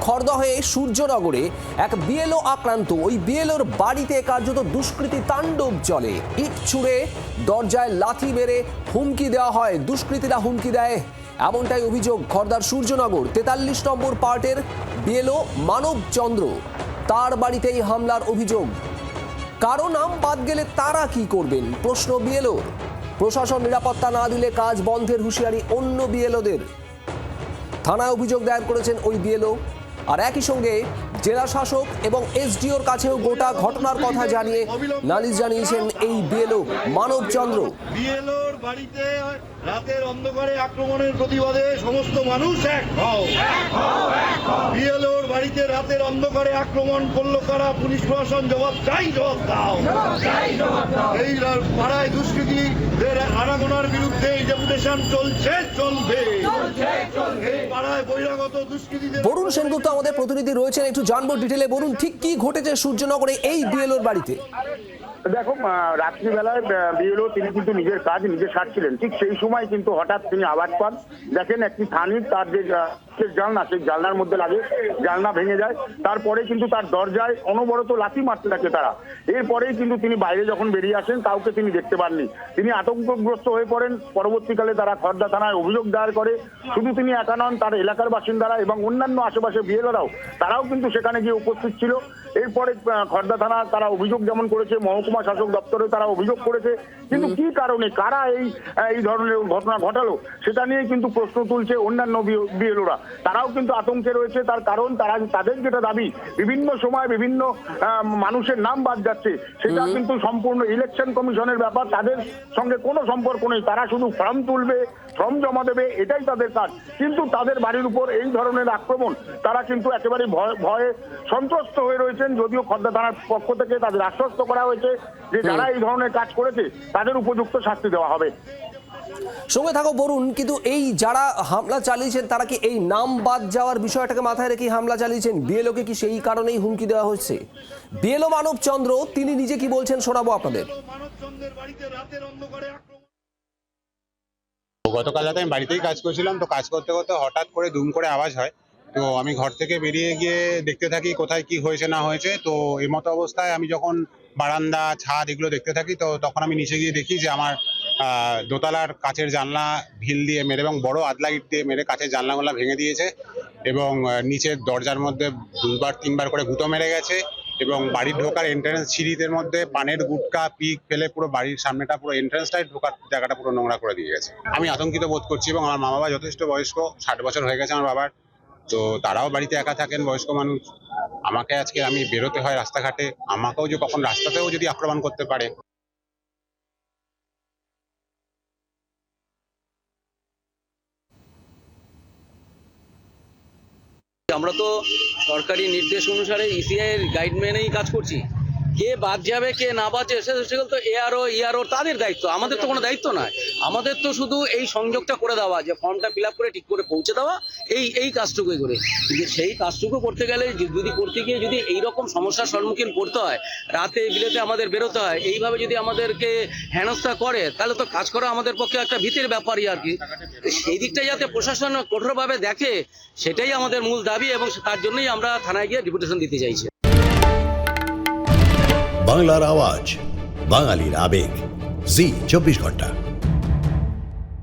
খড়দা হয়ে সূর্যনগরে এক বিএলও আক্রান্ত। ওই বিএলওর বাড়িতে কার্যত দুষ্কৃতী তাণ্ডব চলে। ইট ছুঁড়ে দরজায় লাথি মেরে হুমকি দেওয়া হয়, দুষ্কৃতীরা হুমকি দেয়, এমনটাই অভিযোগ খড়দার সূর্যনগর 43 নম্বর পার্টের বিএলও মানব চন্দ্র। তার বাড়িতেই হামলার অভিযোগ। কারো নাম বাদ গেলে তারা কি করবেন প্রশ্ন বিএলওর। প্রশাসন নিরাপত্তা না দিলে কাজ বন্ধের হুঁশিয়ারি অন্য বিএলওদের। থানায় অভিযোগ দায়ের করেছেন ওই বিএলও। আর একই সঙ্গে জেলা শাসক এবং এসডিওর কাছেও গোটা ঘটনার কথা জানিয়ে নালিশ জানিয়েছেন এই বিএলও মানব চন্দ্র। বিএলওর বাড়িতে রাতের অন্ধকারে আক্রমণের প্রতিবাদে সমস্ত মানুষ এক হও। বিএলওর বাড়িতে রাতের অন্ধকারে আক্রমণ করলো কারা? পুলিশ প্রশাসন জবাব চাই, জবাব দাও। এই পাড়ায় দুষ্কৃতীদের আনাগোনার বিরুদ্ধে এই ডেপুটেশন চলছে, চলবে। এই পাড়ায় বহিরাগত দুষ্কৃতীদের। বরুণ সেনগুপ্ত আমাদের প্রতিনিধি রয়েছেন, একটু জানবো ডিটেলে। বরুণ, ঠিক কি ঘটেছে সূর্যনগরে এই বিএলওর বাড়িতে? দেখো, রাত্রিবেলায় বিএলও তিনি কিন্তু নিজের কাজ নিজে সারছিলেন। ঠিক সেই সময় কিন্তু হঠাৎ তিনি আওয়াজ পান। দেখেন একটি থানির তার যে জানলা, সেই জানলার মধ্যে লাগে, জানলা ভেঙে যায়। তারপরে কিন্তু তার দরজায় অনবরত লাথি মারতে থাকে তারা। এরপরেই কিন্তু তিনি বাইরে যখন বেরিয়ে আসেন কাউকে তিনি দেখতে পাননি। তিনি আতঙ্কগ্রস্ত হয়ে পড়েন। পরবর্তীকালে তারা খড়দা থানায় অভিযোগ দায়ের করে। শুধু তিনি একা নন, তার এলাকার বাসিন্দারা এবং অন্যান্য আশেপাশে বিএলওরাও তারাও কিন্তু সেখানে গিয়ে উপস্থিত ছিল। এরপরে খড়দা থানা তারা অভিযোগ যেমন করেছে, মহকুমা শাসক দপ্তরে তারা অভিযোগ করেছে, কিন্তু কি কারণে কারা এই ধরনের ঘটনা ঘটালো সেটা নিয়ে কিন্তু প্রশ্ন তুলছে অন্যান্য বিএলওরা। তারাও কিন্তু আতঙ্কে রয়েছে। তার কারণ তাদের যেটা দাবি, বিভিন্ন সময় বিভিন্ন মানুষের নাম বাদ যাচ্ছে, সেটা কিন্তু সম্পূর্ণ ইলেকশন কমিশনের ব্যাপার। তাদের সঙ্গে কোনো সম্পর্ক নেই। তারা শুধু ফর্ম তুলবে, ফর্ম জমা দেবে, এটাই তাদের কাজ। কিন্তু তাদের বাড়ির উপর এই ধরনের আক্রমণ, তারা কিন্তু একেবারে ভয়ে সন্ত্রস্ত হয়ে রয়েছেন। যদিও খড়দা থানার পক্ষ থেকে তাদের আশ্বস্ত করা হয়েছে যে যারা এই ধরনের কাজ করেছে তাদের উপযুক্ত শাস্তি দেওয়া হবে। সঙ্গে থাকো বরুণ, কিন্তু এই যারা হামলা চালিয়েছেন তারা কি এই নাম বাদ যাওয়ার বিষয়টাকে মাথায় রেখে হামলা চালিয়েছেন? বিএলওকে কি সেই কারণেই হুমকি দেওয়া হচ্ছে? বিএলও মানব চন্দ্র তিনি নিজে কি বলছেন শোনাবো আপনাদের। গতকাল রাতে আমি বাড়িতেই কাজ করছিলাম, তো কাজ করতে করতে হঠাৎ করে দুম করে আওয়াজ হয়। তো আমি ঘর থেকে বেরিয়ে গিয়ে দেখতে থাকি কোথায় কি হয়েছে না হয়েছে। তো এই মতো অবস্থায় আমি যখন বারান্দা, ছাদ এগুলো দেখতে থাকি, তো তখন আমি নিচে গিয়ে দেখি যে আমার দোতলার কাচের জানলা ভিল দিয়ে মেরে এবং বড় আদলা ইট দিয়ে মেরে কাচের জানলাগুলো ভেঙে দিয়েছে এবং নিচের দরজার মধ্যে 2-3 বার করে গুঁতো মেরে গেছে এবং বাড়ির ঢোকার এন্ট্রান্স সিঁড়িদের মধ্যে পানের গুটকা পিক ফেলে পুরো বাড়ির সামনেটা, পুরো এন্ট্রান্সটাই ঢোকার জায়গাটা পুরো নোংরা করে দিয়ে গেছে। আমি আতঙ্কিত বোধ করছি এবং আমার মা বাবা যথেষ্ট বয়স্ক, 60 বছর হয়ে গেছে আমার বাবার। তো তারাও বাড়িতে একা থাকেন, বয়স্ক মানুষ। আমাকে আজকে আমি বেরোতে হয় রাস্তাঘাটে, আমাকেও যে কখন রাস্তাতেও যদি আক্রমণ করতে পারে। আমরা তো সরকারি নির্দেশ অনুসারে ইসিআই এর গাইড মেনেই কাজ করছি। কে বাদ যাবে কে না বাজে সেগুলো তো এআরও তাদের দায়িত্ব, আমাদের তো কোনো দায়িত্ব নয়। আমাদের তো শুধু এই সংযোগটা করে দেওয়া, যে ফর্মটা ফিল আপ করে ঠিক করে পৌঁছে দেওয়া, এই কাজটুকুই করে। কিন্তু সেই কাজটুকু করতে গেলে করতে গিয়ে যদি এইরকম সমস্যার সম্মুখীন পড়তে হয়, রাতে বিলেতে আমাদের বেরোতে হয়, এইভাবে যদি আমাদেরকে হেনস্থা করে, তাহলে তো কাজ করা আমাদের পক্ষে একটা ভীতির ব্যাপারই আর কি। সেই দিকটা যাতে প্রশাসন কঠোরভাবে দেখে, সেটাই আমাদের মূল দাবি এবং তার জন্যই আমরা থানায় গিয়ে ডেপুটেশন দিতে চাইছি। বাংলার আওয়াজ, বাঙালির আবেগ, জি 24 ঘন্টা।